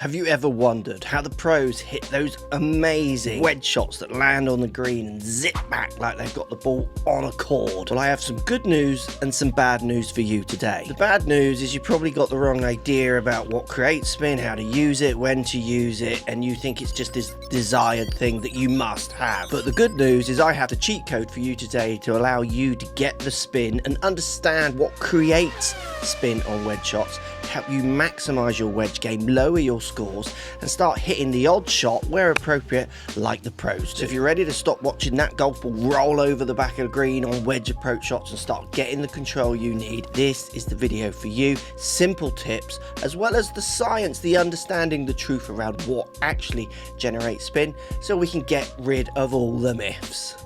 Have you ever wondered how the pros hit those amazing wedge shots that land on the green and zip back like they've got the ball on a cord? Well, I have some good news and some bad news for you today. The bad news is you probably got the wrong idea about what creates spin, how to use it, when to use it, and you think it's just this desired thing that you must have. But the good news is I have a cheat code for you today to allow you to get the spin and understand what creates spin on wedge shots, help you maximize your wedge game, lower your scores, and start hitting the odd shot where appropriate like the pros do. So if you're ready to stop watching that golf ball roll over the back of the green on wedge approach shots and start getting the control you need, this is the video for you. Simple tips as well as the science, the understanding, the truth around what actually generates spin, so we can get rid of all the myths.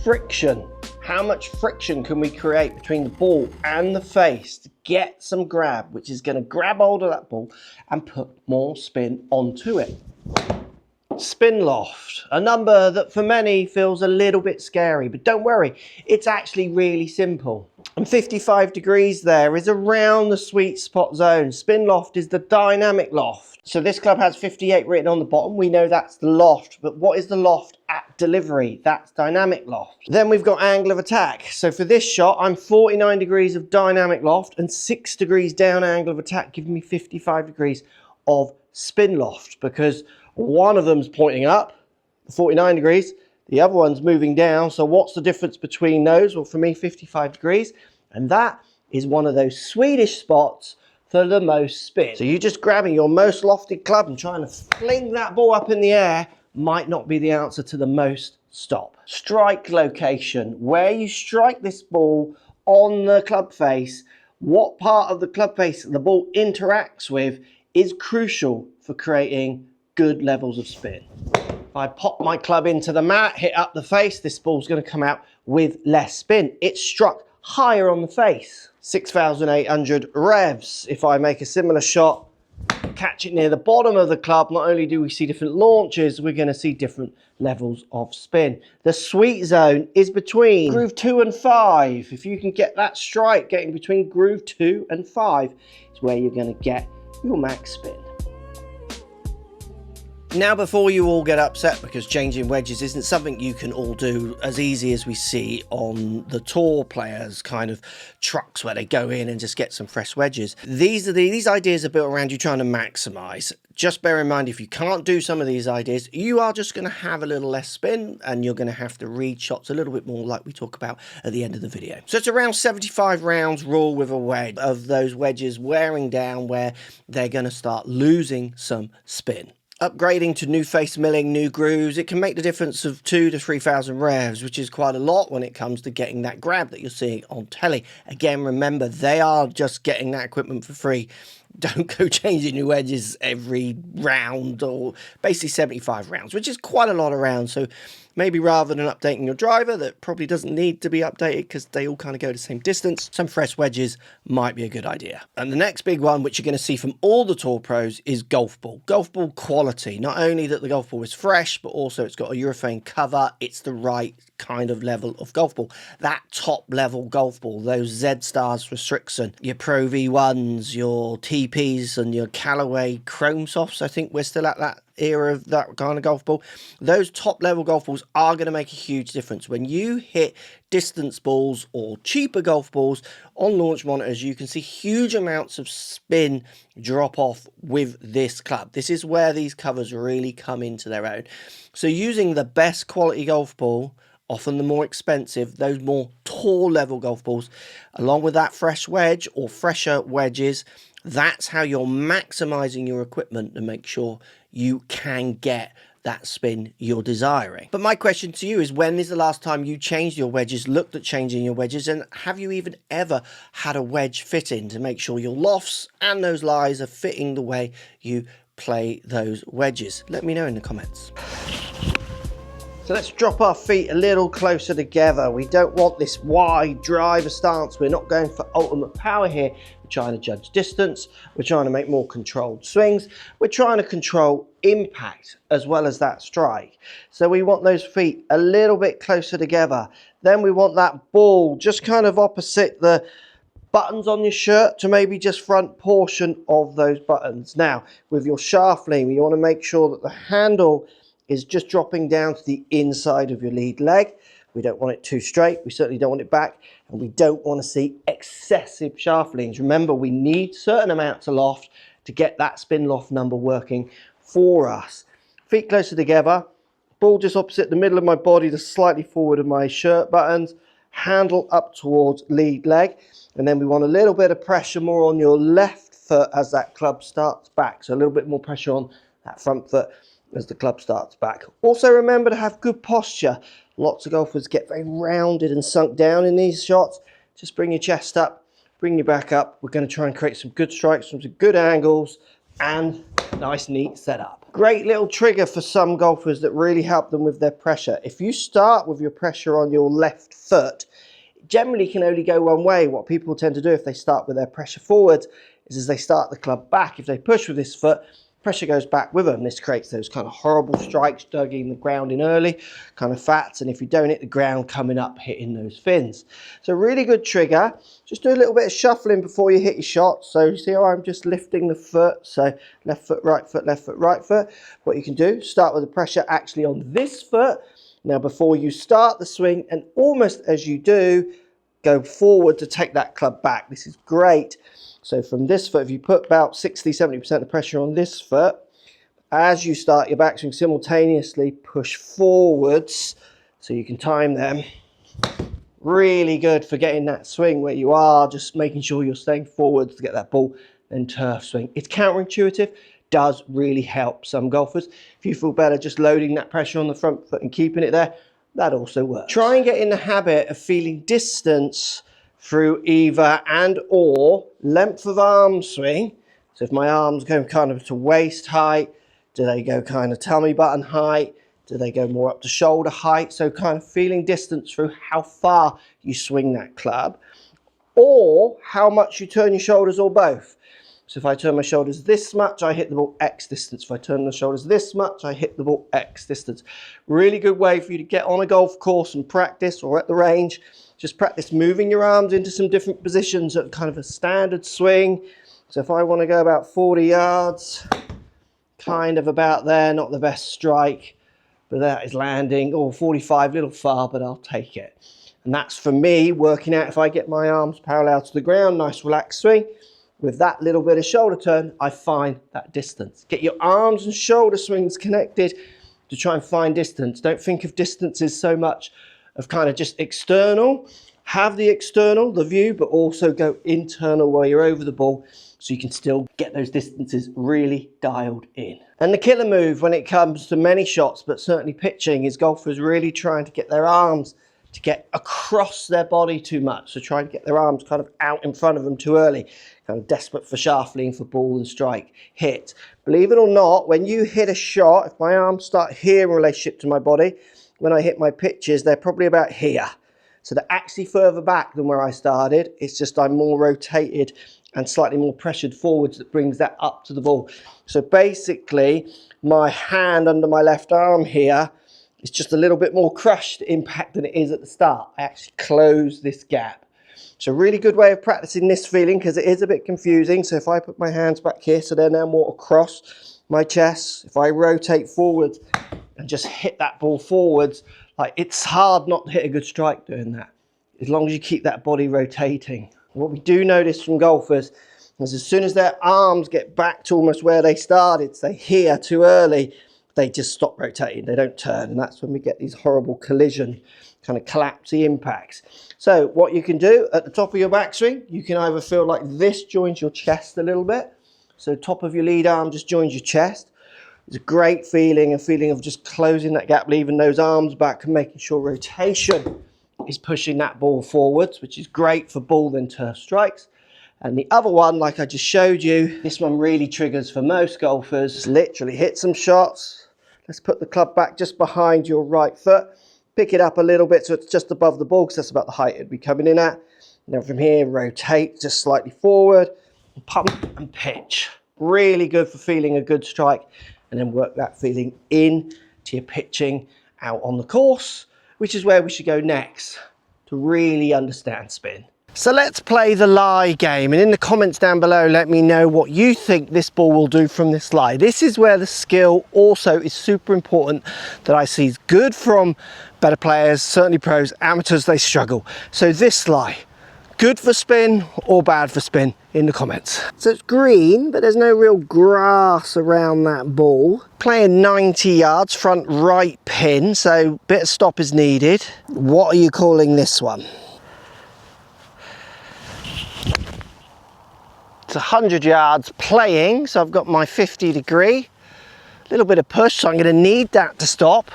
Friction. How much friction can we create between the ball and the face to get some grab, which is going to grab hold of that ball and put more spin onto it? Spin loft, a number that for many feels a little bit scary, but don't worry, it's actually really simple. And 55 degrees there is around the sweet spot zone. Spin loft is the dynamic loft. So this club has 58 written on the bottom. We know that's the loft, but what is the loft at delivery? That's dynamic loft. Then we've got angle of attack. So for this shot, I'm 49 degrees of dynamic loft and 6 degrees down angle of attack, giving me 55 degrees of spin loft, because one of them's pointing up, 49 degrees, the other one's moving down. So what's the difference between those? Well, for me, 55 degrees. And that is one of those Swedish spots for the most spin. So you just grabbing your most lofted club and trying to fling that ball up in the air might not be the answer to the most stop. Strike location, where you strike this ball on the club face, what part of the club face the ball interacts with is crucial for creating good levels of spin. If I pop my club into the mat, hit up the face, this ball's going to come out with less spin. It's struck higher on the face. 6,800 revs. If I make a similar shot, catch it near the bottom of the club, not only do we see different launches, we're going to see different levels of spin. The sweet zone is between groove 2 and 5. If you can get that strike getting between groove 2 and 5, it's where you're going to get your max spin. Now, before you all get upset because changing wedges isn't something you can all do as easy as we see on the tour players kind of trucks where they go in and just get some fresh wedges. These ideas are built around you trying to maximize. Just bear in mind, if you can't do some of these ideas, you are just going to have a little less spin and you're going to have to read shots a little bit more like we talk about at the end of the video. So it's around 75 rounds rule with a wedge of those wedges wearing down where they're going to start losing some spin. Upgrading to new face milling, new grooves, it can make the difference of 2,000 to 3,000 revs, which is quite a lot when it comes to getting that grab that you're seeing on telly. Again, remember, they are just getting that equipment for free. Don't go changing your wedges every round, or basically 75 rounds, which is quite a lot of rounds. So maybe rather than updating your driver, that probably doesn't need to be updated because they all kind of go the same distance, some fresh wedges might be a good idea. And the next big one, which you're going to see from all the tour pros, is golf ball. Golf ball quality. Not only that the golf ball is fresh, but also it's got a urethane cover. It's the right kind of level of golf ball. That top level golf ball, those Z Stars for Strixon, your Pro V1s, your TPs and your Callaway Chrome Softs, I think we're still at that era of that kind of golf ball. Those top level golf balls are going to make a huge difference. When you hit distance balls or cheaper golf balls on launch monitors, you can see huge amounts of spin drop off with this club. This is where these covers really come into their own. So using the best quality golf ball, often the more expensive, those more tour level golf balls, along with that fresh wedge or fresher wedges, that's how you're maximizing your equipment to make sure you can get that spin you're desiring. But my question to you is, when is the last time you changed your wedges, looked at changing your wedges, and have you even ever had a wedge fit in to make sure your lofts and those lies are fitting the way you play those wedges? Let me know in the comments. So let's drop our feet a little closer together. We don't want this wide driver stance. We're not going for ultimate power here. We're trying to judge distance. We're trying to make more controlled swings. We're trying to control impact as well as that strike. So we want those feet a little bit closer together. Then we want that ball just kind of opposite the buttons on your shirt to maybe just front portion of those buttons. Now, with your shaft lean, you want to make sure that the handle is just dropping down to the inside of your lead leg. We don't want it too straight. We certainly don't want it back. And we don't want to see excessive shaft leans. Remember, we need certain amounts of loft to get that spin loft number working for us. Feet closer together. Ball just opposite the middle of my body, just slightly forward of my shirt buttons. Handle up towards lead leg. And then we want a little bit of pressure more on your left foot as that club starts back. So a little bit more pressure on that front foot as the club starts back. Also remember to have good posture. Lots of golfers get very rounded and sunk down in these shots. Just bring your chest up, bring your back up. We're going to try and create some good strikes from some good angles and nice neat setup. Great little trigger for some golfers that really help them with their pressure. If you start with your pressure on your left foot, it generally can only go one way. What people tend to do if they start with their pressure forwards is as they start the club back, if they push with this foot, pressure goes back with them. This creates those kind of horrible strikes, dugging the ground in early, kind of fats, and if you don't hit the ground, coming up, hitting those fins. So really good trigger. Just do a little bit of shuffling before you hit your shot. So you see how I'm just lifting the foot, so left foot, right foot, left foot, right foot. What you can do, start with the pressure actually on this foot. Now before you start the swing, and almost as you do, go forward to take that club back. This is great. So from this foot, if you put about 60-70% of pressure on this foot, as you start your backswing, simultaneously push forwards so you can time them. Really good for getting that swing where you are, just making sure you're staying forwards to get that ball, then turf swing. It's counterintuitive, does really help some golfers. If you feel better just loading that pressure on the front foot and keeping it there, that also works. Try and get in the habit of feeling distance through either and or length of arm swing. So if my arms go kind of to waist height, do they go kind of tummy button height? Do they go more up to shoulder height? So kind of feeling distance through how far you swing that club, or how much you turn your shoulders, or both. So if I turn my shoulders this much, I hit the ball X distance. If I turn the shoulders this much, I hit the ball X distance. Really good way for you to get on a golf course and practice, or at the range. Just practice moving your arms into some different positions at kind of a standard swing. So if I want to go about 40 yards, kind of about there, not the best strike, but that is landing, or 45, a little far, but I'll take it. And that's for me working out if I get my arms parallel to the ground, nice relaxed swing. With that little bit of shoulder turn, I find that distance. Get your arms and shoulder swings connected to try and find distance. Don't think of distances so much of kind of just external. Have the external, the view, but also go internal while you're over the ball so you can still get those distances really dialed in. And the killer move when it comes to many shots, but certainly pitching, is golfers really trying to get their arms to get across their body too much. So trying to get their arms kind of out in front of them too early, kind of desperate for shaft lean, for ball and strike, hit. Believe it or not, when you hit a shot, if my arms start here in relationship to my body, when I hit my pitches, they're probably about here. So they're actually further back than where I started. It's just I'm more rotated and slightly more pressured forwards that brings that up to the ball. So basically, my hand under my left arm here is just a little bit more crushed impact than it is at the start. I actually close this gap. So a really good way of practicing this feeling, because it is a bit confusing. So if I put my hands back here, so they're now more across my chest, if I rotate forwards and just hit that ball forwards, like, it's hard not to hit a good strike doing that, as long as you keep that body rotating. What we do notice from golfers is as soon as their arms get back to almost where they started, say here too early, they just stop rotating, they don't turn, and that's when we get these horrible collision, kind of collapsy impacts. So what you can do at the top of your backswing, you can either feel like this joins your chest a little bit, so top of your lead arm just joins your chest. It's a great feeling, a feeling of just closing that gap, leaving those arms back and making sure rotation is pushing that ball forwards, which is great for ball then turf strikes. And the other one, like I just showed you, this one really triggers for most golfers. Just literally hit some shots. Let's put the club back just behind your right foot. Pick it up a little bit so it's just above the ball, because that's about the height it'd be coming in at. And then from here, rotate just slightly forward, pump and pitch. Really good for feeling a good strike. And then work that feeling in to your pitching out on the course, which is where we should go next to really understand spin. So let's play the lie game, and in the comments down below let me know what you think this ball will do from this lie. This is where the skill also is super important, that I see is good from better players, certainly pros. Amateurs, they struggle. So this lie, good for spin or bad for spin, in the comments. So it's green, but there's no real grass around that ball. Playing 90 yards, front right pin, so a bit of stop is needed. What are you calling this one? It's 100 yards playing, so I've got my 50 degree. A little bit of push, so I'm going to need that to stop.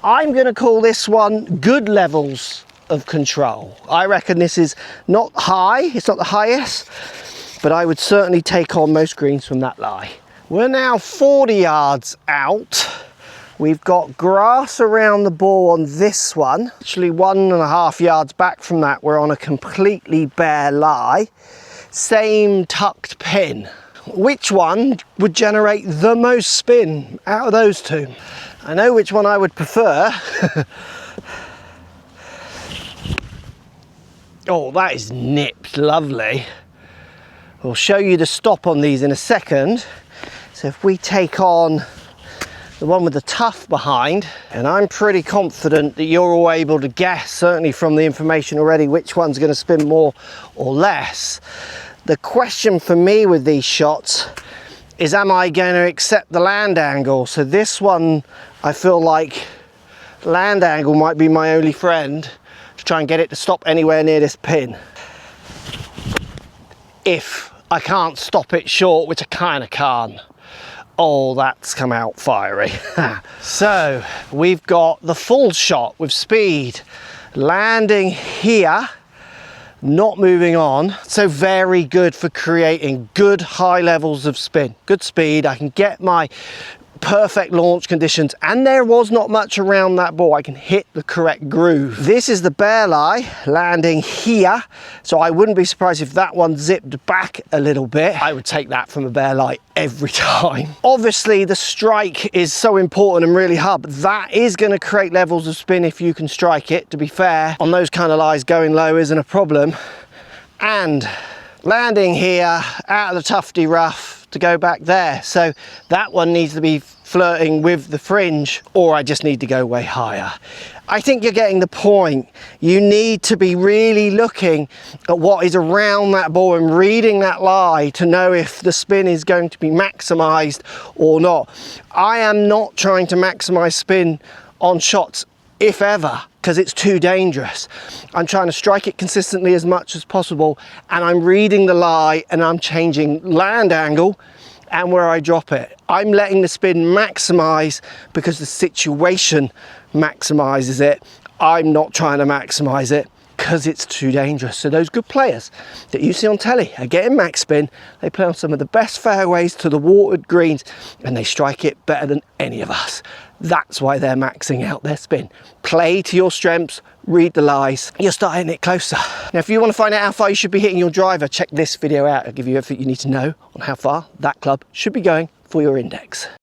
I'm going to call this one good levels of control. I reckon this is not high, it's not the highest, but I would certainly take on most greens from that lie. We're now 40 yards out. We've got grass around the ball on this one. Actually 1.5 yards back from that, we're on a completely bare lie. Same tucked pin. Which one would generate the most spin out of those two? I know which one I would prefer. Oh, that is nipped, lovely. We'll show you the stop on these in a second. So if we take on the one with the tuft behind, and I'm pretty confident that you're all able to guess, certainly from the information already, which one's going to spin more or less. The question for me with these shots is, am I going to accept the land angle? So this one, I feel like land angle might be my only friend to try and get it to stop anywhere near this pin. If I can't stop it short, which I kind of can't. Oh, that's come out fiery. So we've got the full shot with speed, landing here, not moving on. So very good for creating good high levels of spin, good speed. I can get my perfect launch conditions, and there was not much around that ball. I can hit the correct groove. This is the bear lie, landing here, so I wouldn't be surprised if that one zipped back a little bit. I would take that from a bear lie every time. Obviously the strike is so important and really hard, but that is going to create levels of spin if you can strike it. To be fair, on those kind of lies, going low isn't a problem. And landing here out of the tufty rough to go back there, so that one needs to be flirting with the fringe, or I just need to go way higher. I think you're getting the point. You need to be really looking at what is around that ball and reading that lie to know if the spin is going to be maximized or not. I am not trying to maximize spin on shots, if ever, because it's too dangerous. I'm trying to strike it consistently as much as possible, and I'm reading the lie and I'm changing land angle and where I drop it. I'm letting the spin maximize because the situation maximizes it. I'm not trying to maximize it because it's too dangerous. So those good players that you see on telly are getting max spin. They play on some of the best fairways to the watered greens, and they strike it better than any of us. That's why they're maxing out their spin. Play to your strengths, read the lies, you'll start hitting it closer. Now, if you want to find out how far you should be hitting your driver, check this video out. It'll give you everything you need to know on how far that club should be going for your index.